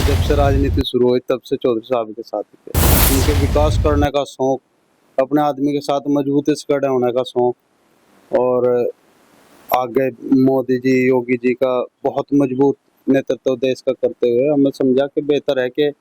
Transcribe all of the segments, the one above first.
जब से राजनीति शुरू हुई तब से चौधरी साहब के साथ ही थे। उनके विकास करने का शौक, अपने आदमी के साथ मजबूती से खड़े होने का शौक, और आगे मोदी जी, योगी जी का बहुत मजबूत नेतृत्व देश का करते हुए हमें समझा कि बेहतर है कि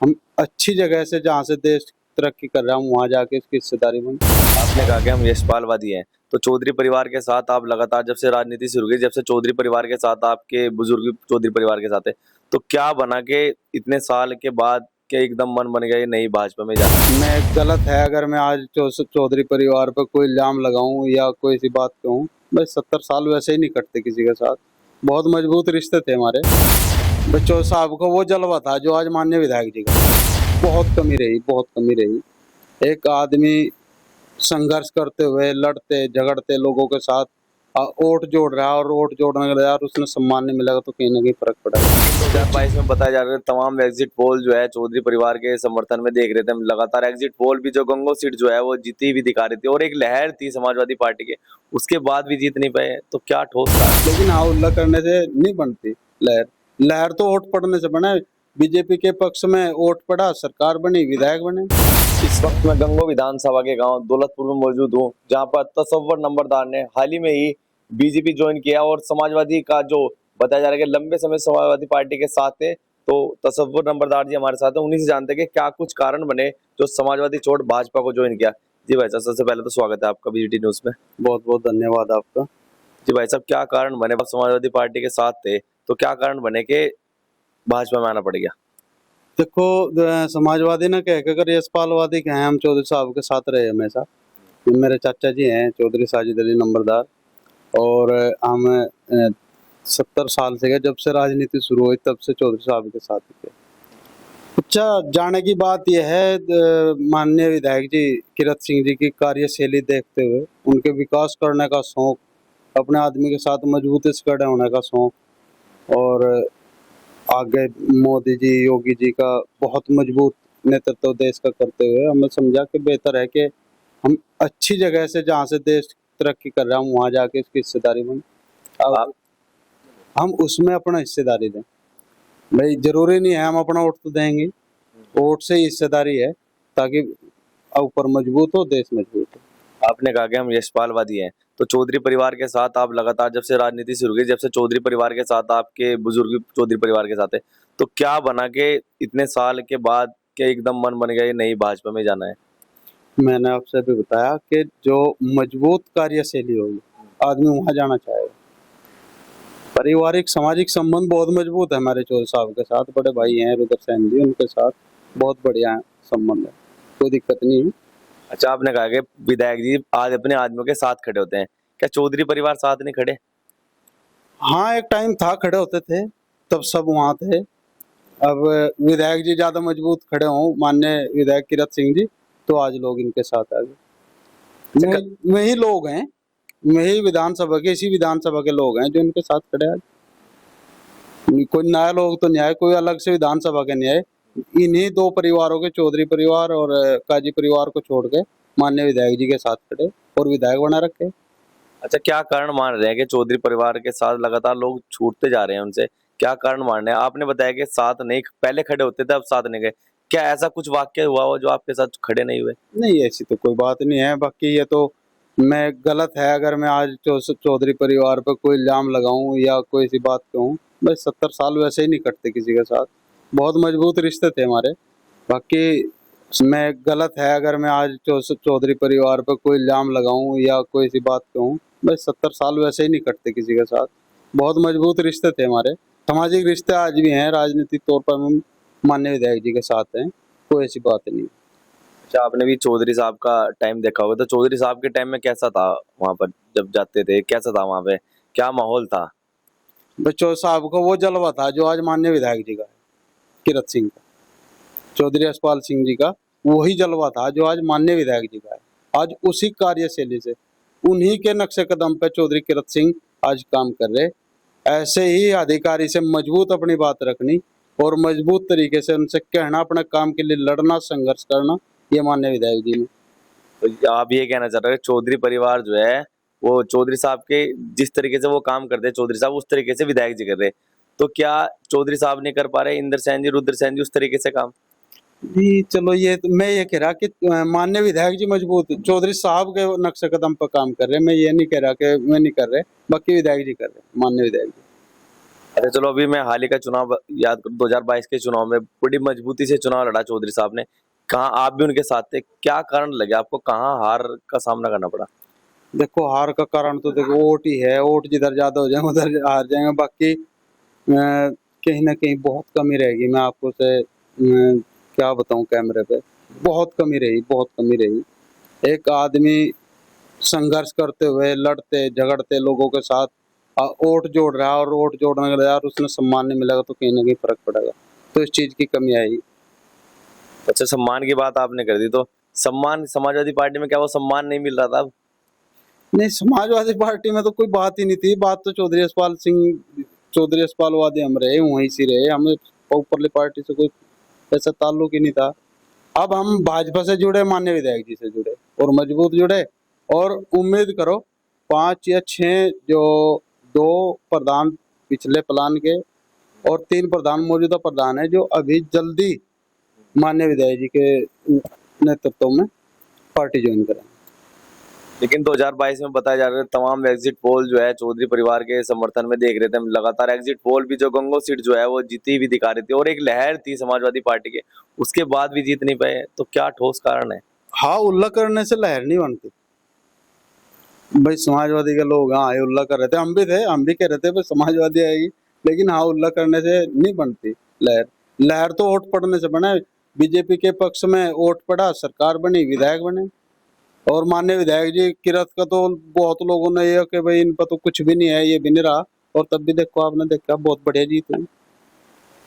हम अच्छी जगह से, जहाँ से देश तरक्की कर रहा है, वहाँ जाके इसकी हिस्सेदारी बन। आपने कहा कि हम यशपालवादी हैं, तो चौधरी परिवार के साथ आप लगातार जब से राजनीति शुरू हुई, जब से चौधरी परिवार के साथ आपके बुजुर्ग चौधरी परिवार के साथ है, तो क्या बना के इतने साल के बाद के एकदम मन बन गया ये नई भाजपा में जाना? मैं गलत है अगर मैं आज चौधरी परिवार पर कोई इल्जाम लगाऊं या कोई सी बात कहूं। भाई 70 साल वैसे ही नहीं कटते किसी के साथ, बहुत मजबूत रिश्ते थे हमारे। बच्चों साहब को वो जलवा था जो आज माननीय विधायक जी का, बहुत कमी रही, बहुत कमी रही। एक आदमी संघर्ष करते हुए, लड़ते झगड़ते लोगों के साथ वोट जोड़ रहा है, और वोट जोड़ने के बाद उसने सम्मान नहीं मिलेगा तो कहीं ना कहीं फर्क पड़ेगा। 2022 में बताया जा रहा है तमाम एग्जिट पोल जो है चौधरी परिवार के समर्थन में देख रहे थे हम लगातार। एग्जिट पोल भी जो गंगो सीट जो है वो जीती हुई दिखा रही थी, और एक लहर थी समाजवादी पार्टी के, उसके बाद भी जीत नहीं पाए, तो क्या ठोस था? लेकिन हाँ, उल्ला करने से नहीं बनती लहर। लहर तो वोट पड़ने से बने। बीजेपी के पक्ष में वोट पड़ा, सरकार बनी, विधायक बने। इस वक्त मैं गंगो विधानसभा के गांव दौलतपुर में मौजूद हूं, जहां पर तसव्वुर नंबरदार ने हाल ही में ही बीजेपी ज्वाइन किया, और समाजवादी का जो बताया जा रहा है कि लंबे समय समाजवादी पार्टी के साथ थे, तो तसव्वुर नंबरदार जी हमारे साथ हैं। उन्हीं से जानते हैं कि क्या कुछ कारण बने जो समाजवादी छोड़ भाजपा को ज्वाइन किया। जी भाई साहब, सबसे पहले तो स्वागत है आपका बीजीटी न्यूज में। बहुत बहुत धन्यवाद आपका। जी भाई साहब, क्या कारण बने, आप समाजवादी पार्टी के साथ थे तो क्या कारण बने कि भाजपा में आना पड़ गया? देखो, समाजवादी ने कह के अगर यशपालवादी के हैं, हम चौधरी साहब के साथ रहे हमेशा। ये मेरे चाचा जी हैं चौधरी साजिद अली नंबरदार, और हम 70 साल से गए, जब से राजनीति शुरू हुई तब से चौधरी साहब के साथ ही थे। अच्छा, जाने की बात यह है, माननीय विधायक जी किरत सिंह जी की कार्यशैली देखते हुए, उनके विकास करने का शौक, अपने आदमी के साथ मजबूती से खड़े होने का शौक, और आगे मोदी जी, योगी जी का बहुत मजबूत नेतृत्व देश का करते हुए हमें समझा कि बेहतर है कि हम अच्छी जगह से, जहाँ से देश तरक्की कर रहा है, वहाँ जाके इसकी हिस्सेदारी बन। अब हम उसमें अपना हिस्सेदारी दें। भाई जरूरी नहीं है हम अपना वोट तो देंगे, वोट से ही हिस्सेदारी है, ताकि ऊपर मजबूत हो, देश मजबूत हो। आपने कहा कि हम यशपालवादी हैं, तो चौधरी परिवार के साथ आप लगातार जब से राजनीति शुरू हुई, जब से चौधरी परिवार के साथ आपके बुजुर्ग चौधरी परिवार के साथ है, तो क्या बना के इतने साल के बाद के एकदम मन बन गया ये नई भाजपा में जाना है? मैंने आपसे भी बताया कि जो मजबूत कार्यशैली होगी, आदमी वहाँ जाना चाहेगा। पारिवारिक सामाजिक संबंध बहुत मजबूत है हमारे चौधरी साहब के साथ। बड़े भाई हैं रुद्र सेन जी, उनके साथ बहुत बढ़िया संबंध है, कोई दिक्कत नहीं है। अच्छा, आपने कहा कि विधायक जी आज अपने आदमियों के साथ खड़े होते हैं, क्या चौधरी परिवार साथ नहीं खड़े? हाँ, एक टाइम था खड़े होते थे, तब सब वहाँ थे। अब विधायक जी ज्यादा मजबूत खड़े हों, माननीय विधायक किरत सिंह जी, तो आज लोग इनके साथ आ गए। वही लोग हैं, वही विधानसभा के, इसी विधानसभा के लोग हैं जो इनके साथ खड़े हैं। कोई नया लोग तो नहीं आए, कोई अलग से विधानसभा के नहीं आए। इन्हीं दो परिवारों के, चौधरी परिवार और काजी परिवार को छोड़ के माननीय विधायक जी के साथ खड़े और विधायक बना रखे। अच्छा, क्या कारण मान रहे हैं कि चौधरी परिवार के साथ लगातार लोग छूटते जा रहे हैं उनसे? क्या कारण मान रहे हैं? आपने बताया कि साथ नहीं, पहले खड़े होते थे अब साथ नहीं गए। क्या ऐसा कुछ वाक्य हुआ हो जो आपके साथ खड़े नहीं हुए? नहीं, ऐसी तो कोई बात नहीं है। बाकी ये तो मैं गलत है अगर मैं आज चौधरी परिवार पर कोई इल्जाम लगाऊं या कोई सी बात कहूं। भाई 70 साल वैसे ही नहीं कटते किसी के साथ, बहुत मजबूत रिश्ते थे हमारे। बाकी मैं गलत है अगर मैं आज चौधरी परिवार पर कोई इल्जाम लगाऊं या कोई सी बात कहूं। भाई 70 साल वैसे ही नहीं कटते किसी के साथ, बहुत मजबूत रिश्ते थे हमारे। सामाजिक रिश्ते आज भी हैं, राजनीतिक तौर पर हम माननीय विधायक जी के साथ हैं, कोई ऐसी बात नहीं। अच्छा, आपने भी चौधरी साहब का टाइम देखा होगा, तो चौधरी साहब के टाइम में कैसा था वहां पर जब जाते थे, कैसा था वहां पे, क्या माहौल था? बच्चों साहब को वो जलवा था जो आज माननीय विधायक जी का है, किरत सिंह का, चौधरी यशपाल सिंह जी का वही जलवा था जो आज माननीय विधायक जी का है। आज उसी कार्यशैली से, उन्हीं के नक्शे कदम पे चौधरी किरत सिंह आज काम कर रहे। ऐसे ही अधिकारी से मजबूत अपनी बात रखनी और मजबूत तरीके से उनसे कहना, अपने काम के लिए लड़ना, संघर्ष करना, ये माननीय विधायक जी ने। तो आप ये कहना चाह रहे हैं चौधरी परिवार जो है वो चौधरी साहब के जिस तरीके से वो काम करते हैं चौधरी साहब, उस तरीके से विधायक जी कर रहे हैं, तो क्या चौधरी साहब नहीं कर पा रहे, इंद्र सेन जी, रुद्र सेन जी, उस तरीके से काम? जी चलो, ये तो मैं ये कह रहा कि माननीय विधायक जी मजबूत चौधरी साहब के नक्शे कदम पर काम कर रहे हैं। मैं ये नहीं कह रहा कि मैं नहीं कर रहे, बाकी विधायक जी कर रहे हैं, माननीय विधायक जी। अच्छा चलो, अभी मैं हाल ही का चुनाव याद करूं, 2022 के चुनाव में बड़ी मजबूती से चुनाव लड़ा चौधरी साहब ने। कहाँ आप भी उनके साथ थे, क्या कारण लगे आपको, कहाँ हार का सामना करना पड़ा? देखो, हार का कारण तो देखो वोट ही है। वोट जिधर ज्यादा हो जाएंगे उधर हार जाएंगे। बाकी कहीं ना कहीं बहुत कमी रहेगी। मैं आपको से क्या बताऊं कैमरे पे, बहुत कमी रही, बहुत कमी रही। एक आदमी संघर्ष करते हुए, लड़ते झगड़ते लोगों के साथ वोट जोड़ रहा है, और वोट जोड़ने के बाद उसमें सम्मान नहीं मिलेगा तो कहीं ना कहीं फर्क पड़ेगा। तो इस चीज की कमी आई। अच्छा, सम्मान की बात आपने कर दी, तो सम्मान समाजवादी पार्टी में क्या वो सम्मान नहीं मिल रहा था अब? नहीं, समाजवादी पार्टी में तो कोई बात ही नहीं थी। बात तो चौधरी यशपाल वादी हम रहे, वहीं से रहे। हमें ऊपरली पार्टी से कोई ऐसा ताल्लुक ही नहीं था। अब हम भाजपा से जुड़े, माननीय विधायक जी से जुड़े और मजबूत जुड़े। और उम्मीद करो 5 या 6 जो 2 प्रधान पिछले प्लान के और 3 प्रधान मौजूदा प्रधान है, जो अभी जल्दी माननीय विधायक जी के नेतृत्व में पार्टी ज्वाइन करें। लेकिन 2022 में बताया जा रहा है, तमाम एग्जिट पोल जो है चौधरी परिवार के समर्थन में देख रहे थे हम। लगातार एग्जिट पोल भी जो गंगो सीट जो है वो जीती हुई दिखा रही थी, और एक लहर थी समाजवादी पार्टी के, उसके बाद भी जीत नहीं पाए। तो क्या ठोस कारण है? हाँ, उल्ला करने से लहर नहीं बनती भाई। समाजवादी के लोग हाँ ये उल्ला कर रहे थे, हम भी थे, हम भी कह रहे थे भाई समाजवादी आएगी। लेकिन हाँ, उल्ला करने से नहीं बनती लहर। लहर तो वोट पड़ने से बने। बीजेपी के पक्ष में वोट पड़ा, सरकार बनी, विधायक बने। और माननीय विधायक जी किरत का तो बहुत लोगों ने ये कि भाई इन पर तो कुछ भी नहीं है, ये भी नहीं रहा। और तब भी देखो, आपने देखा बहुत बढ़िया जीत हुई।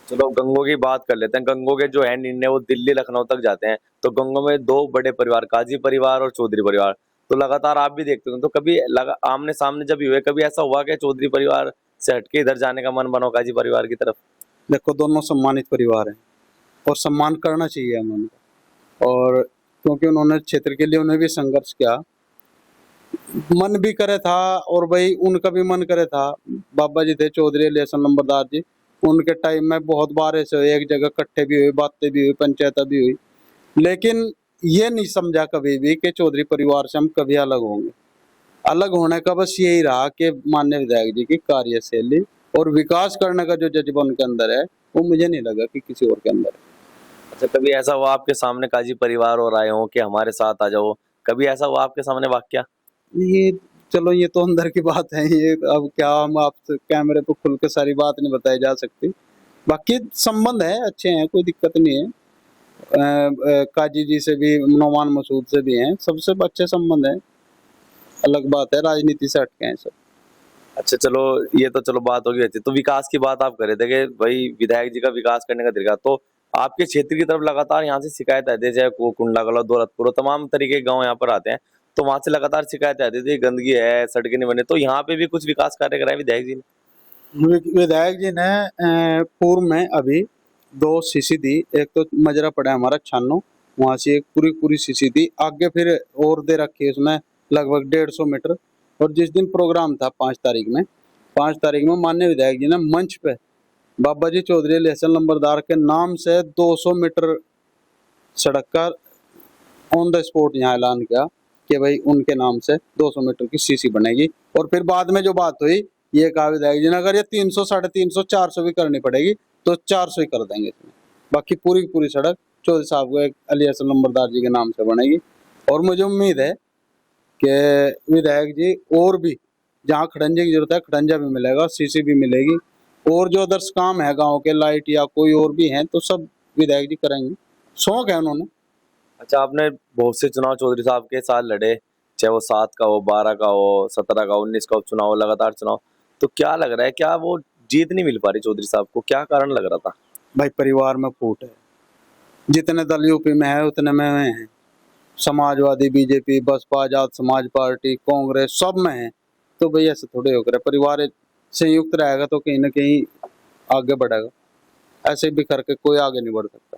चलो गंगो की बात कर लेते हैं। गंगो के जो है निर्णय वो दिल्ली लखनऊ तक जाते हैं। तो गंगो में 2 बड़े परिवार, काजी परिवार और चौधरी परिवार, तो लगातार आप भी देखते हो। तो कभी आमने सामने जब भी हुए, कभी ऐसा हुआ कि चौधरी परिवार से हटके इधर जाने का मन बना हो काजी परिवार की तरफ? देखो, दोनों सम्मानित परिवार हैं और सम्मान करना चाहिए हमें उनका। और क्योंकि उन्होंने क्षेत्र के लिए उन्हें भी संघर्ष किया, मन भी करे था और भाई उनका भी मन करे था। बाबा जी थे चौधरी लेसन नंबरदार जी, उनके टाइम में बहुत बार ऐसे हुए, एक जगह इकट्ठे भी हुए, बातें भी हुई, पंचायत भी हुई। लेकिन ये नहीं समझा कभी भी कि चौधरी परिवार से हम कभी अलग होंगे। अलग होने का बस यही रहा कि माननीय विधायक जी की कार्यशैली और विकास करने का जो जज्बा उनके अंदर है, वो मुझे नहीं लगा कि किसी और के अंदर है। अच्छा, कभी ऐसा हुआ आपके सामने काजी परिवार और आए हो कि हमारे साथ आ जाओ, कभी ऐसा हुआ आपके सामने वाकया? ये चलो, ये तो अंदर की बात है। ये अब क्या हम आपसे कैमरे पे खुल के सारी बात नहीं बताई जा सकती। बाकी संबंध है, अच्छे हैं, कोई दिक्कत नहीं है। काजी जी से भी, नौमान मसूद से भी हैं, सबसे अच्छे संबंध है। अलग बात है, राजनीति से हटके हैं सब। अच्छा चलो, ये तो चलो बात होगी अच्छी। तो विकास की बात आप कर रहे थे कि भाई विधायक जी का विकास करने का तरीका, तो आपके क्षेत्र की तरफ लगातार यहाँ से शिकायत आती है, चाहे कुंडागला, दौलतपुर, तमाम तरीके के गांव यहाँ पर आते हैं, तो वहां से लगातार शिकायत आती थी, गंदगी है, सड़कें नहीं बनी। तो यहाँ पे भी कुछ विकास कार्य कराए विधायक जी ने? विधायक जी ने पूर्व में अभी 2 सीसी दी। एक तो मजरा पड़ा है हमारा 96, वहां से एक पूरी पूरी सीसी दी। आगे फिर और दे रखी है उसमें लगभग 150 मीटर। और जिस दिन प्रोग्राम था 5 तारीख में माननीय विधायक जी ने मंच पे बाबा जी चौधरी लेसन नंबरदार के नाम से 200 मीटर सड़क का ऑन द स्पॉट यहाँ ऐलान किया कि भाई उनके नाम से 200 मीटर की सीसी बनेगी। और फिर बाद में जो बात हुई, ये कहा विधायक जी ने अगर ये 300, 350, 400 भी करनी पड़ेगी तो 400 ही कर देंगे इसमें। बाकी पूरी की पूरी सड़क चौधरी साहब को अली हसन नंबरदार जी के नाम से बनेगी। और मुझे उम्मीद है कि विधायक जी और भी जहाँ खड़ंजे की जरूरत है, खड़ंजा भी मिलेगा, सीसी भी मिलेगी। और जो अदर्स काम है गाँव के, लाइट या कोई और भी है, तो सब विधायक जी करेंगे। शौक है उन्होंने। अच्छा, आपने बहुत से चुनाव चौधरी साहब के साथ लड़े, चाहे वो 7 का हो, 12 का हो, 17 का, 19 का चुनाव हो, लगातार चुनाव। तो क्या लग रहा है, क्या वो जीत नहीं मिल पा रही चौधरी साहब को, क्या कारण लग रहा था? भाई, परिवार में फूट है। जितने दल यूपी में है उतने में है। समाजवादी, बीजेपी, बसपा, आजाद समाज पार्टी, कांग्रेस, सब में है। तो भाई ऐसे थोड़े होकर परिवार संयुक्त रहेगा तो कहीं ना कहीं आगे बढ़ेगा। ऐसे भी करके कोई आगे नहीं बढ़ सकता।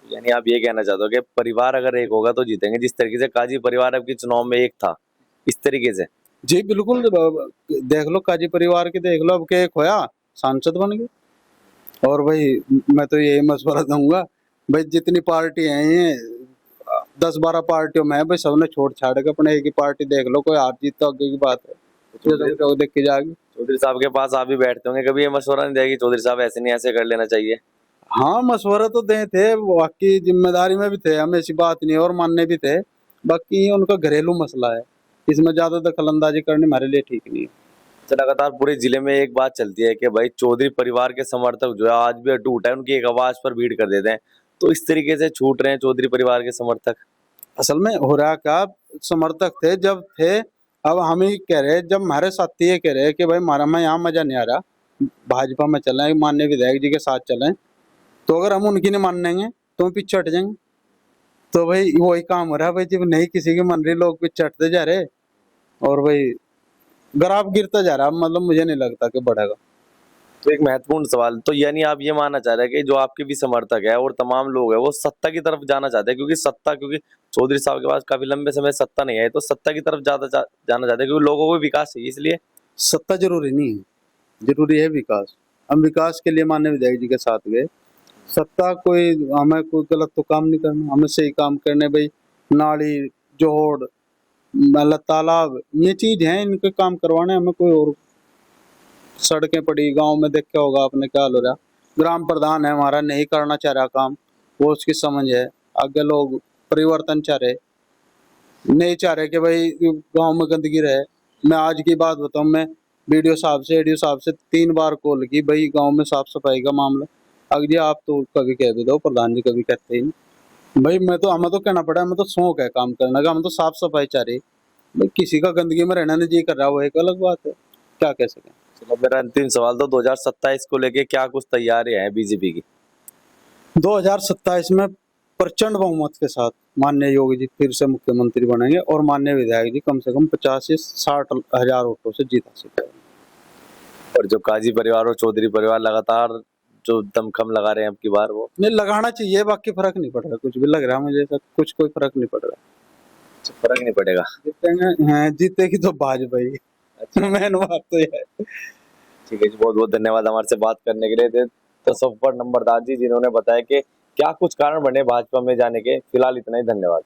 यानी आप ये कहना चाहते हो कि परिवार अगर एक होगा तो जीतेंगे, जिस तरीके से काजी परिवार अब के चुनाव में एक था, इस तरीके से? जी बिल्कुल। देख लो काजी परिवार के, देख लो अब के एक होया सांसद बन गए। और भाई मैं तो यही मशवरा दूंगा, भाई जितनी पार्टी हैं ये 10-12 पार्टियों में है भाई, सबने छोड़ छाड़ के अपने एक ही पार्टी देख लो, कोई हार जीत तो आगे की बात है, तो देख के जाएगी। चौधरी साहब के पास आप भी बैठते होंगे, कभी ये मशवरा नहीं दिया कि चौधरी साहब ऐसे नहीं ऐसे कर लेना चाहिए? हाँ मशवरा तो दे थे, बाकी जिम्मेदारी में भी थे हम, ऐसी बात नहीं, और मानने भी थे, बाकी उनका घरेलू मसला है, इसमें ज्यादा दखल अंदाजी करनी हमारे लिए ठीक नहीं है। तो लगातार पूरे जिले में एक बात चलती है कि भाई चौधरी परिवार के समर्थक जो है आज भी अटूट है, उनकी एक आवाज पर भीड़ कर देते हैं, तो इस तरीके से छूट रहे हैं चौधरी परिवार के समर्थक। असल में हो रहा का, समर्थक थे जब थे, अब हम ही कह रहे, जब हमारे साथी ये कह रहे कि भाई हमारा में यहाँ मजा नहीं आ रहा, भाजपा में चलें, माननीय विधायक जी के साथ चलें, तो अगर हम उनकी नहीं मानेंगे तो हम पीछे हट जाएंगे। तो भाई वही काम हो रहा है भाई, जब नहीं किसी की मन रही लोग पीछे हटते जा रहे, और भाई ग्राफ गिरता जा रहा, मतलब मुझे नहीं लगता कि बढ़ेगा। तो एक महत्वपूर्ण सवाल, तो यानी आप ये मानना चाह रहे हैं कि जो आपके भी समर्थक है और तमाम लोग है वो सत्ता की तरफ जाना चाहते हैं, क्योंकि चौधरी साहब के पास काफी लंबे समय सत्ता नहीं है, तो सत्ता की तरफ जाना चाहते हैं क्योंकि लोगों को विकास चाहिए, इसलिए। सत्ता जरूरी नहीं है, जरूरी है विकास। हम विकास के लिए माननीय विधायक जी के साथ गए, सत्ता कोई, हमें कोई गलत तो काम नहीं करना, हमें सही काम करने, भाई नाली, जोड़, मतलब तालाब, ये चीज है, इनके काम करवाने, हमें कोई और। सड़कें पड़ी गांव में, देख के होगा आपने क्या हाल हो रहा, ग्राम प्रधान है हमारा, नहीं करना चाह रहा काम, वो उसकी समझ है, आगे लोग परिवर्तन चाह रहे, नहीं चाह रहे कि भाई गांव में गंदगी रहे। मैं आज की बात बताऊं, मैं बीडीओ साहब से, एडीओ साहब से 3 बार कॉल की, भाई गांव में साफ सफाई का मामला, अगर जी आप तो कभी कह भी दो, प्रधान जी कभी कहते ही नहीं। भाई मैं तो, हमें तो कहना पड़ा, हमें तो शौक है काम करने का, हम तो साफ सफाई चाह रही, भाई किसी का गंदगी में रहना नहीं जी कर रहा, वो एक अलग बात है, क्या कह सकें। चलो मेरा अंतिम सवाल, तो 2027 को लेके क्या कुछ तैयारियां हैं बीजेपी की? 2027 में प्रचंड बहुमत के साथ माननीय योगी जी फिर से मुख्यमंत्री बनेंगे, और माननीय विधायक जी कम से कम 50 से 60 हजार वोटों से जीत हासिल करेंगे। और जो काजी परिवार और चौधरी परिवार लगातार जो दमखम लगा रहे हैं अब की बार, वो नहीं लगाना चाहिए, बाकी फर्क नहीं पड़ रहा, कुछ भी लग रहा है मुझे ऐसा, कुछ कोई फर्क नहीं पड़ रहा। फर्क नहीं पड़ेगा। जीतेंगे, हैं जीतेगी तो भाजपा ही। अच्छा, मेन बात तो ये है। ठीक है जी, बहुत बहुत धन्यवाद हमारे से बात करने के लिए। तसव्वुर नंबरदार जी, जिन्होंने बताया कि क्या कुछ कारण बने भाजपा में जाने के। फिलहाल इतना ही, धन्यवाद।